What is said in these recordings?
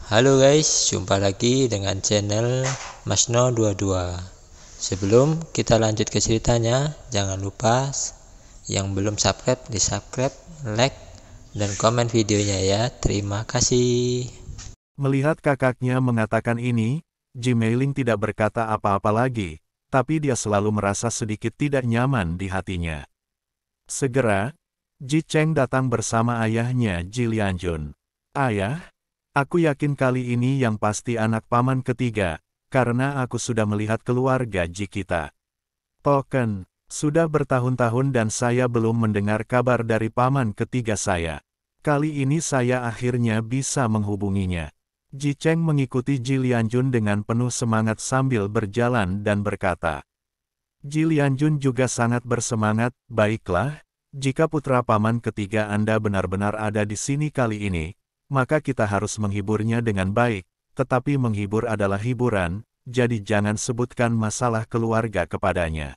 Halo guys, jumpa lagi dengan channel Masno22. Sebelum kita lanjut ke ceritanya, jangan lupa yang belum subscribe di subscribe, like, dan komen videonya ya. Terima kasih. Melihat kakaknya mengatakan ini, Ji Meiling tidak berkata apa-apa lagi, tapi dia selalu merasa sedikit tidak nyaman di hatinya. Segera, Ji Cheng datang bersama ayahnya Ji Lianjun. "Ayah, aku yakin kali ini yang pasti anak paman ketiga, karena aku sudah melihat keluarga Ji kita. Token, sudah bertahun-tahun dan saya belum mendengar kabar dari paman ketiga saya. Kali ini saya akhirnya bisa menghubunginya." Ji Cheng mengikuti Ji Lianjun dengan penuh semangat sambil berjalan dan berkata. Ji Lianjun juga sangat bersemangat. "Baiklah, jika putra paman ketiga Anda benar-benar ada di sini kali ini, maka kita harus menghiburnya dengan baik, tetapi menghibur adalah hiburan, jadi jangan sebutkan masalah keluarga kepadanya.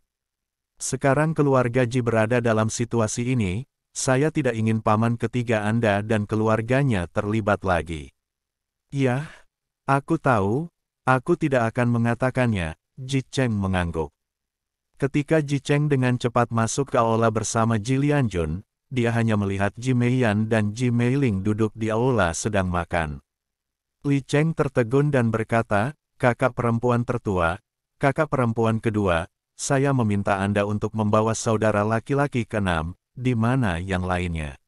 Sekarang keluarga Ji berada dalam situasi ini, saya tidak ingin paman ketiga Anda dan keluarganya terlibat lagi." "Ya, aku tahu, aku tidak akan mengatakannya," Ji Cheng mengangguk. Ketika Ji Cheng dengan cepat masuk ke aula bersama Ji Lianjun, dia hanya melihat Ji Meiyan dan Ji Meiling duduk di aula sedang makan. Li Cheng tertegun dan berkata, "Kakak perempuan tertua, kakak perempuan kedua, saya meminta Anda untuk membawa saudara laki-laki keenam, di mana yang lainnya?"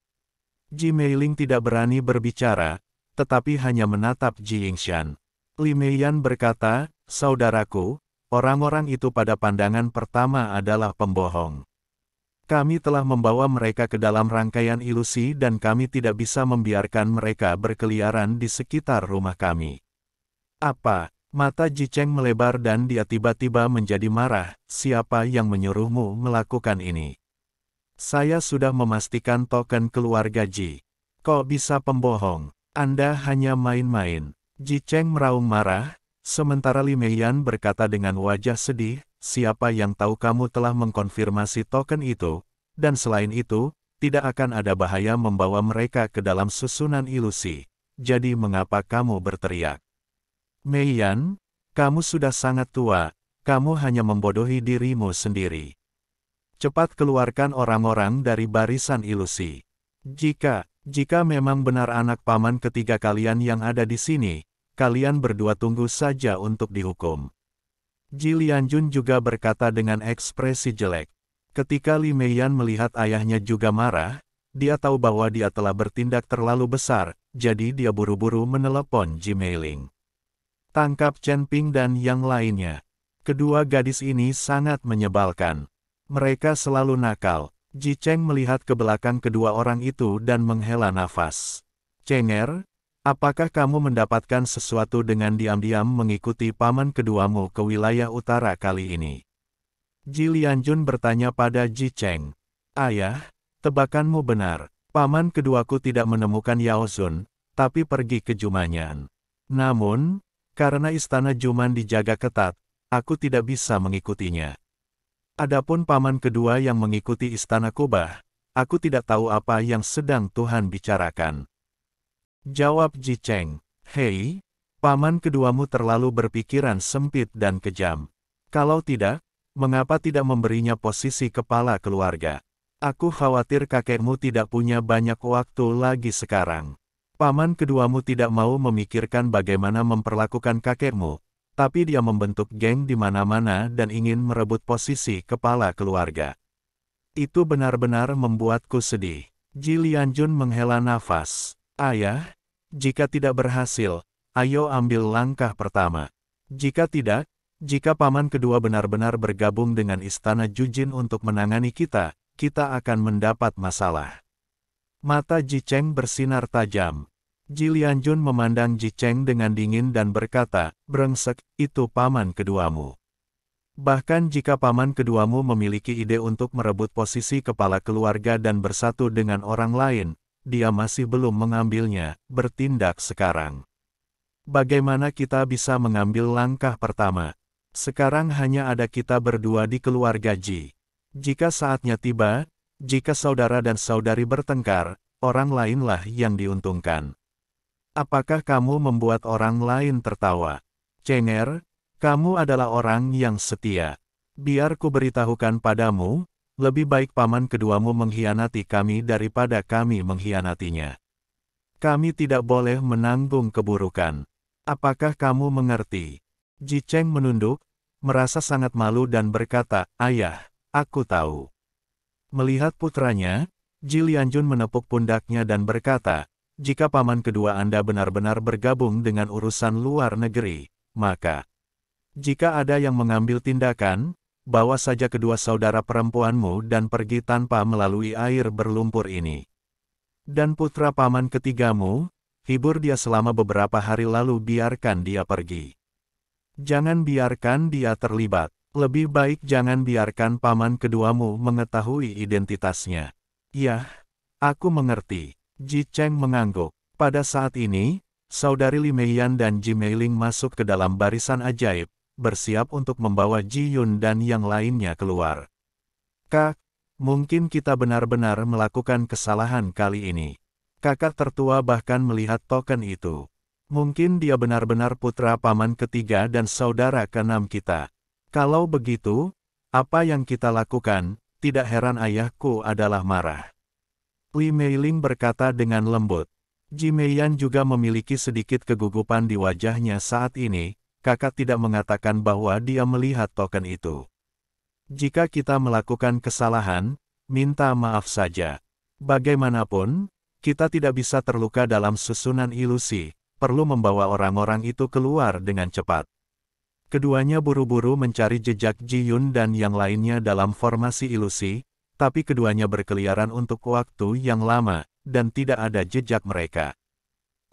Ji Meiling tidak berani berbicara, tetapi hanya menatap Ji Yingshan. Li Meiyan berkata, "Saudaraku, orang-orang itu pada pandangan pertama adalah pembohong. Kami telah membawa mereka ke dalam rangkaian ilusi dan kami tidak bisa membiarkan mereka berkeliaran di sekitar rumah kami." "Apa?" Mata Ji Cheng melebar dan dia tiba-tiba menjadi marah. "Siapa yang menyuruhmu melakukan ini? Saya sudah memastikan token keluarga Ji. Kok bisa pembohong? Anda hanya main-main." Ji Cheng meraung marah, sementara Li Meiyan berkata dengan wajah sedih, "Siapa yang tahu kamu telah mengkonfirmasi token itu, dan selain itu, tidak akan ada bahaya membawa mereka ke dalam susunan ilusi. Jadi mengapa kamu berteriak? Meiyan, kamu sudah sangat tua, kamu hanya membodohi dirimu sendiri. Cepat keluarkan orang-orang dari barisan ilusi. Jika memang benar anak paman ketiga kalian yang ada di sini, kalian berdua tunggu saja untuk dihukum." Ji Lianjun juga berkata dengan ekspresi jelek. Ketika Li Meiyan melihat ayahnya juga marah, dia tahu bahwa dia telah bertindak terlalu besar, jadi dia buru-buru menelepon Ji Meiling. "Tangkap Chen Ping dan yang lainnya. Kedua gadis ini sangat menyebalkan. Mereka selalu nakal." Ji Cheng melihat ke belakang kedua orang itu dan menghela nafas. "Cenger, apakah kamu mendapatkan sesuatu dengan diam-diam mengikuti paman keduamu ke wilayah utara kali ini?" Ji Lianjun bertanya pada Ji Cheng. "Ayah, tebakanmu benar. Paman keduaku tidak menemukan Yao Zun, tapi pergi ke Jumanyan. Namun, karena istana Juman dijaga ketat, aku tidak bisa mengikutinya. Adapun paman kedua yang mengikuti istana Kubah, aku tidak tahu apa yang sedang Tuhan bicarakan." Jawab Ji Cheng. "Hei, paman keduamu terlalu berpikiran sempit dan kejam. Kalau tidak, mengapa tidak memberinya posisi kepala keluarga? Aku khawatir kakekmu tidak punya banyak waktu lagi sekarang. Paman keduamu tidak mau memikirkan bagaimana memperlakukan kakekmu, tapi dia membentuk geng di mana-mana dan ingin merebut posisi kepala keluarga. Itu benar-benar membuatku sedih." Ji Lianjun menghela nafas. "Ayah, jika tidak berhasil, ayo ambil langkah pertama. Jika tidak, jika paman kedua benar-benar bergabung dengan istana Jujin untuk menangani kita, kita akan mendapat masalah." Mata Ji Cheng bersinar tajam. Ji Lianjun memandang Ji Cheng dengan dingin dan berkata, "Brengsek, itu paman keduamu. Bahkan jika paman keduamu memiliki ide untuk merebut posisi kepala keluarga dan bersatu dengan orang lain, dia masih belum mengambilnya, bertindak sekarang. Bagaimana kita bisa mengambil langkah pertama? Sekarang hanya ada kita berdua di keluarga Ji. Jika saatnya tiba, jika saudara dan saudari bertengkar, orang lainlah yang diuntungkan." Apakah kamu membuat orang lain tertawa? Cenger, kamu adalah orang yang setia. Biar ku beritahukan padamu, lebih baik paman keduamu mengkhianati kami daripada kami mengkhianatinya. Kami tidak boleh menanggung keburukan. Apakah kamu mengerti? Ji Cheng menunduk, merasa sangat malu dan berkata, "Ayah, aku tahu." Melihat putranya, Ji Lianjun menepuk pundaknya dan berkata, "Jika paman kedua Anda benar-benar bergabung dengan urusan luar negeri, maka jika ada yang mengambil tindakan, bawa saja kedua saudara perempuanmu dan pergi tanpa melalui air berlumpur ini. Dan putra paman ketigamu, hibur dia selama beberapa hari lalu biarkan dia pergi. Jangan biarkan dia terlibat. Lebih baik jangan biarkan paman keduamu mengetahui identitasnya." "Yah, aku mengerti." Ji Cheng mengangguk. Pada saat ini, saudari Li Meiyan dan Ji Meiling masuk ke dalam barisan ajaib, bersiap untuk membawa Ji Yun dan yang lainnya keluar. "Kak, mungkin kita benar-benar melakukan kesalahan kali ini." Kakak tertua bahkan melihat token itu. Mungkin dia benar-benar putra paman ketiga dan saudara keenam kita. Kalau begitu, apa yang kita lakukan, tidak heran ayahku adalah marah. Li Meiling berkata dengan lembut. Ji Meiyan juga memiliki sedikit kegugupan di wajahnya saat ini, kakak tidak mengatakan bahwa dia melihat token itu. "Jika kita melakukan kesalahan, minta maaf saja. Bagaimanapun, kita tidak bisa terluka dalam susunan ilusi, perlu membawa orang-orang itu keluar dengan cepat." Keduanya buru-buru mencari jejak Ji Yun dan yang lainnya dalam formasi ilusi, tapi keduanya berkeliaran untuk waktu yang lama, dan tidak ada jejak mereka.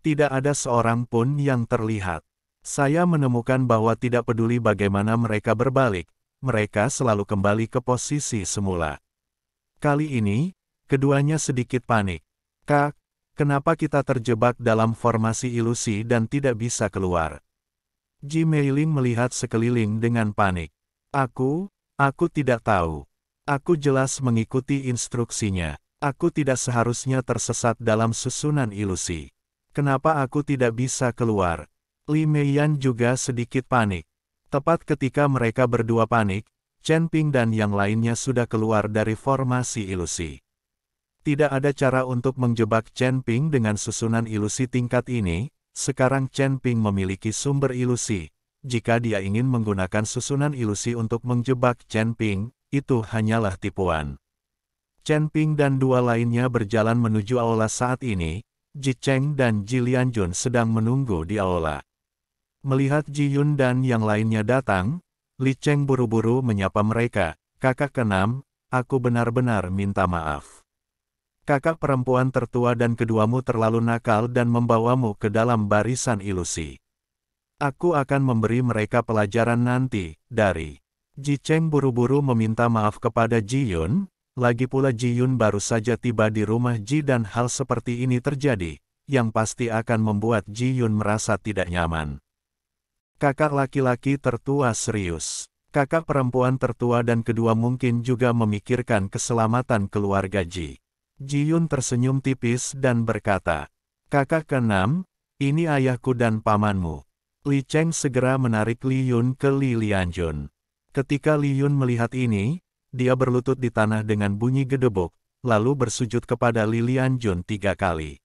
Tidak ada seorang pun yang terlihat. Saya menemukan bahwa tidak peduli bagaimana mereka berbalik, mereka selalu kembali ke posisi semula. Kali ini, keduanya sedikit panik. "Kak, kenapa kita terjebak dalam formasi ilusi dan tidak bisa keluar?" Ji Meiling melihat sekeliling dengan panik. Aku tidak tahu. Aku jelas mengikuti instruksinya. Aku tidak seharusnya tersesat dalam susunan ilusi. Kenapa aku tidak bisa keluar?" Li Meiyan juga sedikit panik. Tepat ketika mereka berdua panik, Chen Ping dan yang lainnya sudah keluar dari formasi ilusi. Tidak ada cara untuk menjebak Chen Ping dengan susunan ilusi tingkat ini. Sekarang Chen Ping memiliki sumber ilusi. Jika dia ingin menggunakan susunan ilusi untuk menjebak Chen Ping, itu hanyalah tipuan. Chen Ping dan dua lainnya berjalan menuju aula saat ini. Ji Cheng dan Ji Lianjun sedang menunggu di aula. Melihat Ji Yun dan yang lainnya datang, Li Cheng buru-buru menyapa mereka. "Kakak keenam, aku benar-benar minta maaf. Kakak perempuan tertua dan keduamu terlalu nakal dan membawamu ke dalam barisan ilusi. Aku akan memberi mereka pelajaran nanti." Dari Ji Cheng buru-buru meminta maaf kepada Ji Yun, lagi pula Ji Yun baru saja tiba di rumah Ji dan hal seperti ini terjadi, yang pasti akan membuat Ji Yun merasa tidak nyaman. Kakak laki-laki tertua serius. Kakak perempuan tertua dan kedua mungkin juga memikirkan keselamatan keluarga Ji. Ji Yun tersenyum tipis dan berkata, "Kakak keenam, ini ayahku dan pamanmu." Li Cheng segera menarik Li Yun ke Li Lianjun. Ketika Li Yun melihat ini, dia berlutut di tanah dengan bunyi gedebuk, lalu bersujud kepada Li Lianjun 3 kali.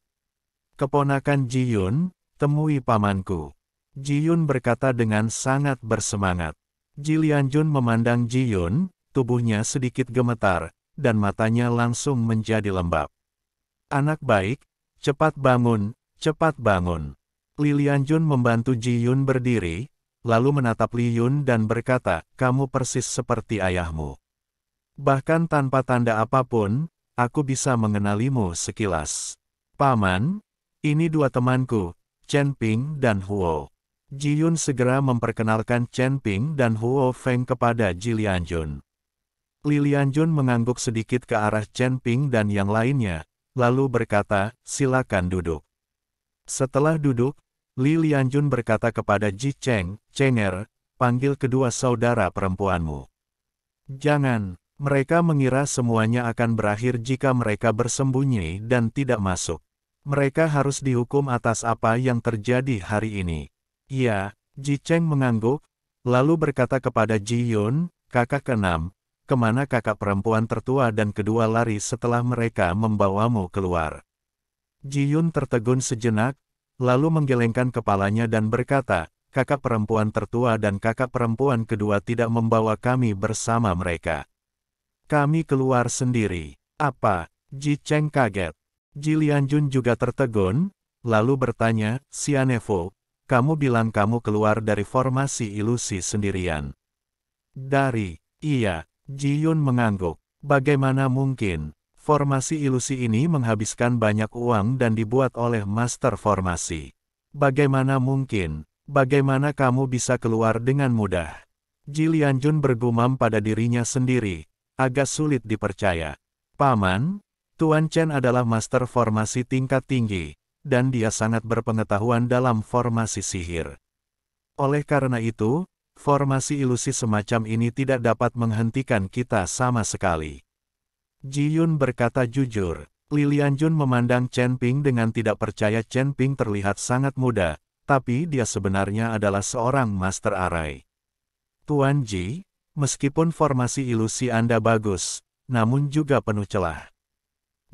"Keponakan Ji Yun, temui pamanku." Ji Yun berkata dengan sangat bersemangat. Ji Lianjun memandang Ji Yun, tubuhnya sedikit gemetar, dan matanya langsung menjadi lembab. "Anak baik, cepat bangun, cepat bangun." Li Lianjun membantu Ji Yun berdiri, lalu menatap Li Yun dan berkata, "Kamu persis seperti ayahmu. Bahkan tanpa tanda apapun, aku bisa mengenalimu sekilas." "Paman, ini dua temanku, Chen Ping dan Huo." Ji Yun segera memperkenalkan Chen Ping dan Huo Feng kepada Ji Lianjun. Li Lianjun mengangguk sedikit ke arah Chen Ping dan yang lainnya, lalu berkata, "Silakan duduk." Setelah duduk, Li Lianjun berkata kepada Ji Cheng, "Cenger, panggil kedua saudara perempuanmu." "Jangan, mereka mengira semuanya akan berakhir jika mereka bersembunyi dan tidak masuk." Mereka harus dihukum atas apa yang terjadi hari ini. Iya, Ji Cheng mengangguk, lalu berkata kepada Ji Yun, kakak keenam, kemana kakak perempuan tertua dan kedua lari setelah mereka membawamu keluar. Ji Yun tertegun sejenak, lalu menggelengkan kepalanya dan berkata, kakak perempuan tertua dan kakak perempuan kedua tidak membawa kami bersama mereka. Kami keluar sendiri. Apa? Ji Cheng kaget. Ji Lianjun juga tertegun, lalu bertanya, Xianevo, kamu bilang kamu keluar dari formasi ilusi sendirian. Iya, Ji Yun mengangguk. Bagaimana mungkin? Formasi ilusi ini menghabiskan banyak uang dan dibuat oleh master formasi. Bagaimana mungkin? Bagaimana kamu bisa keluar dengan mudah? Ji Lianjun bergumam pada dirinya sendiri, agak sulit dipercaya. Paman, Tuan Chen adalah master formasi tingkat tinggi, dan dia sangat berpengetahuan dalam formasi sihir. Oleh karena itu, formasi ilusi semacam ini tidak dapat menghentikan kita sama sekali. Ji Yun berkata jujur. Li Lianjun memandang Chen Ping dengan tidak percaya. Chen Ping terlihat sangat muda, tapi dia sebenarnya adalah seorang master arai. Tuan Ji, meskipun formasi ilusi Anda bagus, namun juga penuh celah.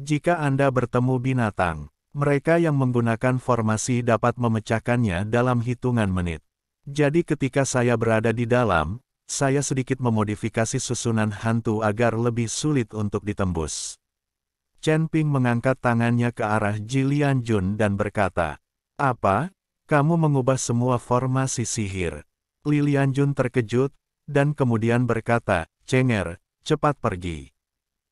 Jika Anda bertemu binatang, mereka yang menggunakan formasi dapat memecahkannya dalam hitungan menit. Jadi ketika saya berada di dalam, saya sedikit memodifikasi susunan hantu agar lebih sulit untuk ditembus. Chen Ping mengangkat tangannya ke arah Ji Lianjun dan berkata, apa? Kamu mengubah semua formasi sihir? Li Lianjun terkejut, dan kemudian berkata, Cenger, cepat pergi.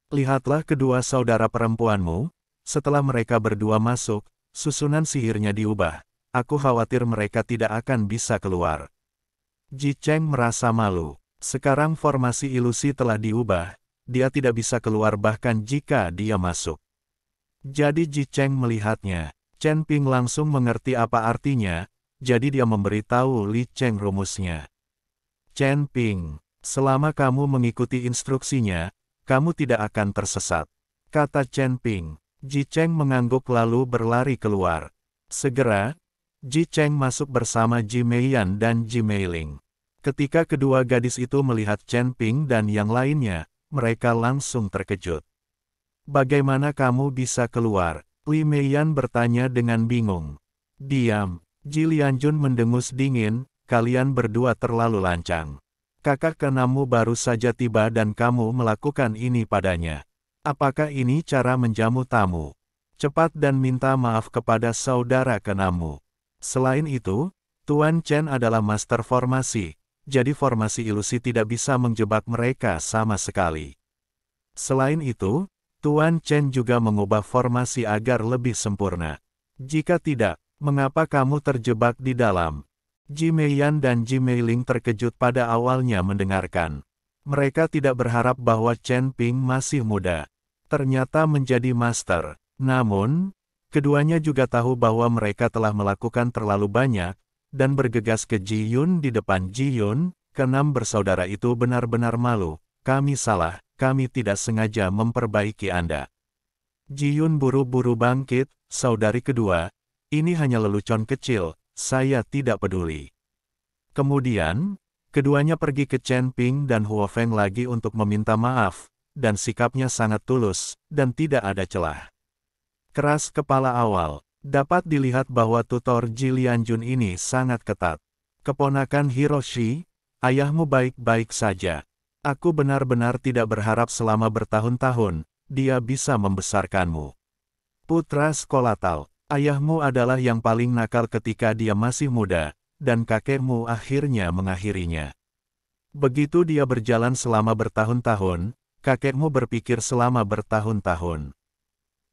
Lihatlah kedua saudara perempuanmu, setelah mereka berdua masuk, susunan sihirnya diubah. Aku khawatir mereka tidak akan bisa keluar. Ji Cheng merasa malu. Sekarang formasi ilusi telah diubah, dia tidak bisa keluar bahkan jika dia masuk. Jadi Ji Cheng melihatnya. Chen Ping langsung mengerti apa artinya, jadi dia memberitahu Li Cheng rumusnya. Chen Ping, selama kamu mengikuti instruksinya, kamu tidak akan tersesat, kata Chen Ping. Ji Cheng mengangguk lalu berlari keluar. Segera, Ji Cheng masuk bersama Ji Meiyan dan Ji Meiling. Ketika kedua gadis itu melihat Chen Ping dan yang lainnya, mereka langsung terkejut. Bagaimana kamu bisa keluar? Li Meiyan bertanya dengan bingung. Diam. Ji Lianjun mendengus dingin, kalian berdua terlalu lancang. Kakak keenammu baru saja tiba dan kamu melakukan ini padanya. Apakah ini cara menjamu tamu? Cepat dan minta maaf kepada saudara keenammu. Selain itu, Tuan Chen adalah master formasi, jadi formasi ilusi tidak bisa menjebak mereka sama sekali. Selain itu, Tuan Chen juga mengubah formasi agar lebih sempurna. Jika tidak, mengapa kamu terjebak di dalam? Ji Meiyan dan Ji Meiling terkejut pada awalnya mendengarkan. Mereka tidak berharap bahwa Chen Ping masih muda. Ternyata menjadi master. Namun, keduanya juga tahu bahwa mereka telah melakukan terlalu banyak, dan bergegas ke Ji Yun di depan Ji Yun. Keenam bersaudara itu benar-benar malu. Kami salah, kami tidak sengaja memperbaiki Anda. Ji Yun buru-buru bangkit, saudari kedua, ini hanya lelucon kecil, saya tidak peduli. Kemudian, keduanya pergi ke Chen Ping dan Huo Feng lagi untuk meminta maaf, dan sikapnya sangat tulus, dan tidak ada celah. Keras kepala awal, dapat dilihat bahwa tutor Ji Lianjun ini sangat ketat. Keponakan Hiroshi, ayahmu baik-baik saja. Aku benar-benar tidak berharap selama bertahun-tahun, dia bisa membesarkanmu. Putra Skolatal, ayahmu adalah yang paling nakal ketika dia masih muda, dan kakekmu akhirnya mengakhirinya. Begitu dia berjalan selama bertahun-tahun, kakekmu berpikir selama bertahun-tahun.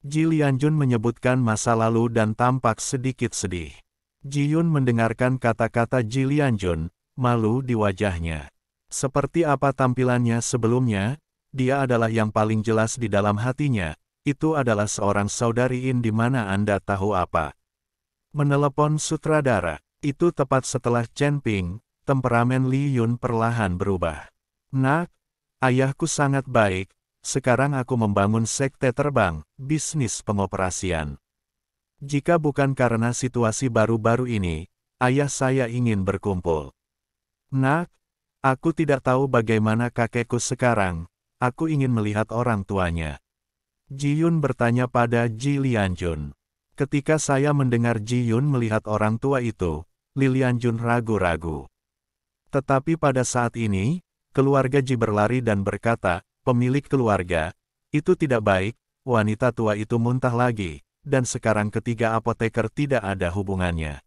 Ji Lianjun menyebutkan masa lalu dan tampak sedikit sedih. Ji Yun mendengarkan kata-kata Ji Lianjun, malu di wajahnya. Seperti apa tampilannya sebelumnya, dia adalah yang paling jelas di dalam hatinya, itu adalah seorang saudari In di mana Anda tahu apa. Menelepon sutradara, itu tepat setelah Chen Ping, temperamen Li Yun perlahan berubah. Nak, ayahku sangat baik, sekarang aku membangun sekte terbang, bisnis pengoperasian. Jika bukan karena situasi baru-baru ini, ayah saya ingin berkumpul. Nak, aku tidak tahu bagaimana kakekku sekarang, aku ingin melihat orang tuanya. Ji Yun bertanya pada Ji Lianjun. Ketika saya mendengar Ji Yun melihat orang tua itu, Li Lianjun ragu-ragu. Tetapi pada saat ini, keluarga Ji berlari dan berkata, pemilik keluarga, itu tidak baik, wanita tua itu muntah lagi, dan sekarang ketiga apoteker tidak ada hubungannya.